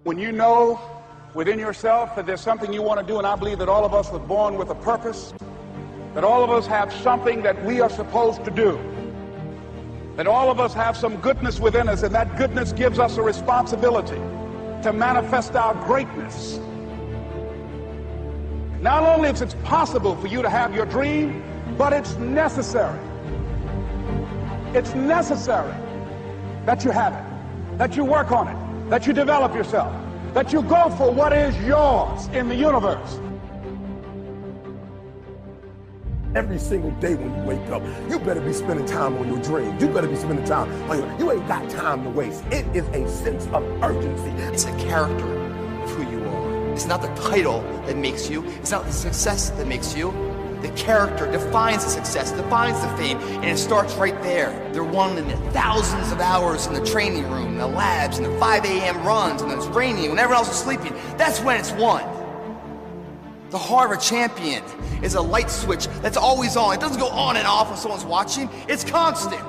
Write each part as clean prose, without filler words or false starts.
When you know within yourself that there's something you want to do, and I believe that all of us were born with a purpose, that all of us have something that we are supposed to do, that all of us have some goodness within us, and that goodness gives us a responsibility to manifest our greatness. Not only is it possible for you to have your dream, but it's necessary. It's necessary that you have it, that you work on it, that you develop yourself, that you go for what is yours in the universe. Every single day when you wake up, you better be spending time on your dreams. You better be spending time on you ain't got time to waste. It is a sense of urgency. It's a character of who you are. It's not the title that makes you. It's not the success that makes you. The character defines the success, defines the fame, and it starts right there. They're won in the thousands of hours in the training room, in the labs, in the 5 a.m. runs, and it's raining, when everyone else is sleeping. That's when it's won. The heart of a champion is a light switch that's always on. It doesn't go on and off when someone's watching. It's constant.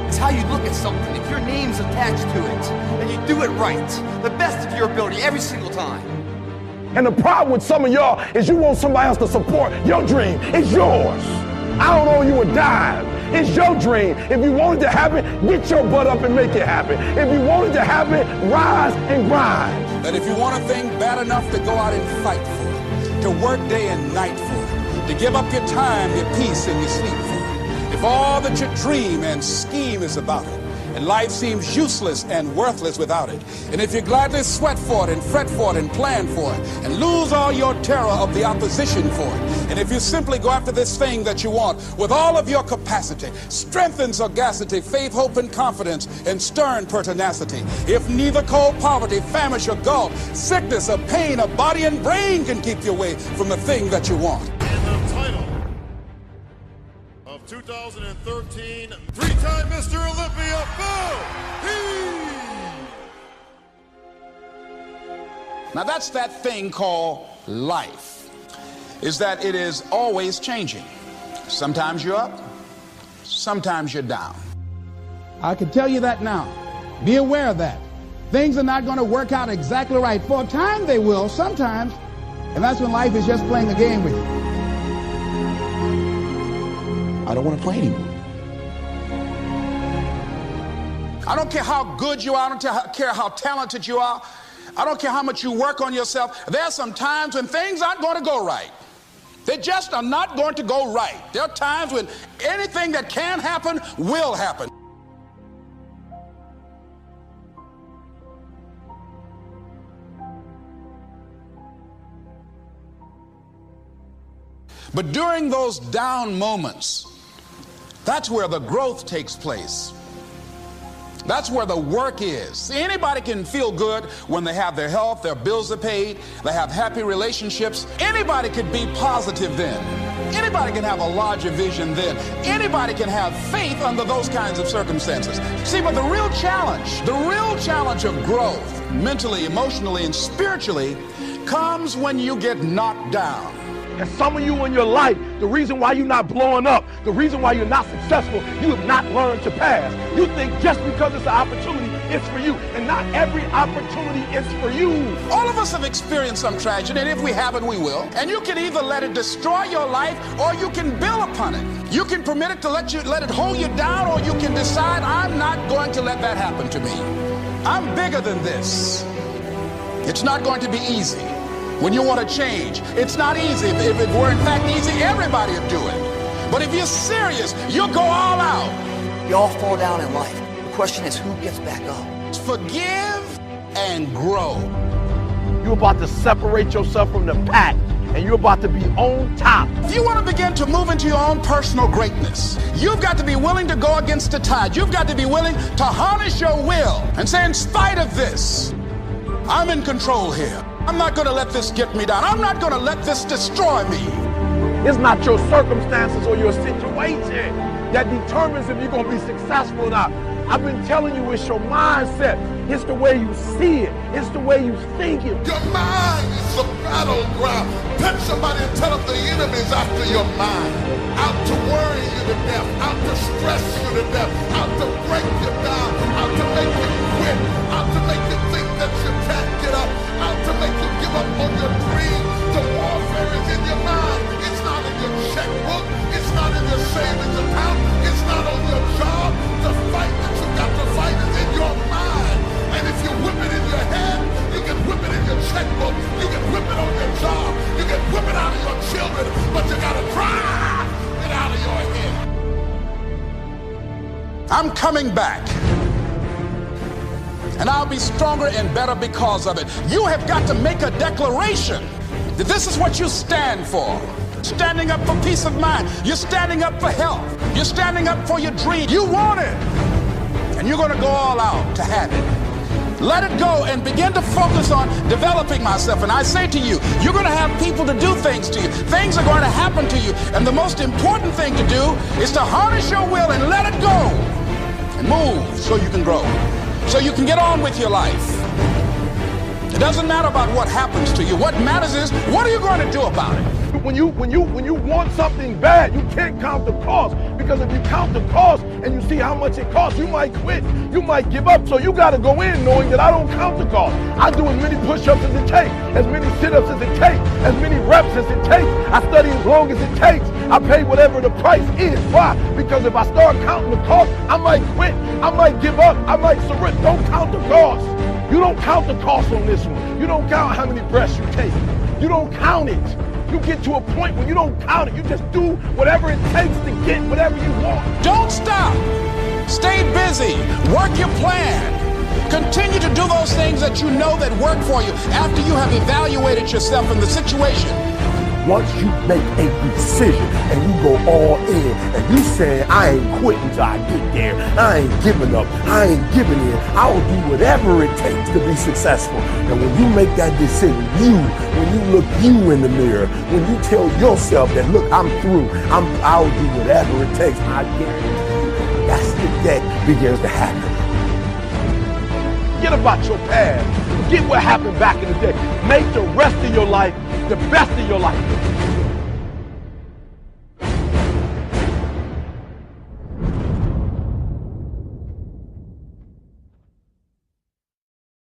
It's how you look at something. If your name's attached to it, and you do it right, the best of your ability every single time. And the problem with some of y'all is you want somebody else to support your dream. It's yours. I don't owe you a dime. It's your dream. If you want it to happen, get your butt up and make it happen. If you want it to happen, rise and grind. That if you want a thing bad enough to go out and fight for it, to work day and night for it, to give up your time, your peace, and your sleep for it, if all that you dream and scheme is about it, and life seems useless and worthless without it, and if you gladly sweat for it and fret for it and plan for it and lose all your terror of the opposition for it, and if you simply go after this thing that you want with all of your capacity, strength and sagacity, faith, hope, and confidence, and stern pertinacity, if neither cold poverty, famish, or gulf, sickness, or pain, or body and brain can keep you away from the thing that you want. And the title of 2013, three-time Mr. Olympia, Now that's that thing called life, is that it is always changing. Sometimes you're up, sometimes you're down. I can tell you that now. Be aware of that. Things are not going to work out exactly right. For a time they will, sometimes. And that's when life is just playing a game with you. I don't want to play anymore. I don't care how good you are. I don't care how talented you are. I don't care how much you work on yourself. There are some times when things aren't going to go right. They just are not going to go right. There are times when anything that can happen will happen. But during those down moments, that's where the growth takes place. That's where the work is. See, anybody can feel good when they have their health, their bills are paid, they have happy relationships. Anybody could be positive then. Anybody can have a larger vision then. Anybody can have faith under those kinds of circumstances. See, but the real challenge of growth, mentally, emotionally, and spiritually, comes when you get knocked down. And some of you in your life, the reason why you're not blowing up, the reason why you're not successful, you have not learned to pass. You think just because it's an opportunity, it's for you. And not every opportunity is for you. All of us have experienced some tragedy, and if we haven't, we will. And you can either let it destroy your life, or you can build upon it. You can permit it to let it hold you down, or you can decide, I'm not going to let that happen to me. I'm bigger than this. It's not going to be easy. When you want to change, it's not easy. If it were in fact easy, everybody would do it. But if you're serious, you'll go all out. We all fall down in life. The question is, who gets back up? Forgive and grow. You're about to separate yourself from the pack, and you're about to be on top. If you want to begin to move into your own personal greatness, you've got to be willing to go against the tide. You've got to be willing to harness your will and say, in spite of this, I'm in control here. I'm not going to let this get me down. I'm not going to let this destroy me. It's not your circumstances or your situation that determines if you're going to be successful or not. I've been telling you, it's your mindset. It's the way you see it. It's the way you think it. Your mind is the battleground. Touch somebody and tell them the enemy's after your mind. Out to worry you to death. Out to stress you to death. Out to break you down. Out to make you it out of your children, but you got to drive it out of your head. I'm coming back. And I'll be stronger and better because of it. You have got to make a declaration that this is what you stand for. Standing up for peace of mind. You're standing up for health. You're standing up for your dream. You want it. And you're going to go all out to have it. Let it go and begin to focus on developing myself. And I say to you, you're going to have people to do things to you. Things are going to happen to you. And the most important thing to do is to harness your will and let it go. And move so you can grow. So you can get on with your life. It doesn't matter about what happens to you. What matters is, what are you going to do about it? When you want something bad, you can't count the cost. Because if you count the cost and you see how much it costs, you might quit. You might give up. So you got to go in knowing that I don't count the cost. I do as many push-ups as it takes, as many sit-ups as it takes, as many reps as it takes. I study as long as it takes. I pay whatever the price is. Why? Because if I start counting the cost, I might quit. I might give up. I might surrender. Don't count the cost. You don't count the cost on this one. You don't count how many breaths you take. You don't count it. You get to a point where you don't count it. You just do whatever it takes to get whatever you want. Don't stop. Stay busy. Work your plan. Continue to do those things that you know that work for you after you have evaluated yourself in the situation. Once you make a decision and you go all in and you say, I ain't quitting till I get there. I ain't giving up. I ain't giving in. I will do whatever it takes to be successful. And when you make that decision, when you look you in the mirror, when you tell yourself that, look, I'm through. I'll do whatever it takes. I guarantee you, that's the day begins to happen. Forget about your past. Forget what happened back in the day. Make the rest of your life the best of your life.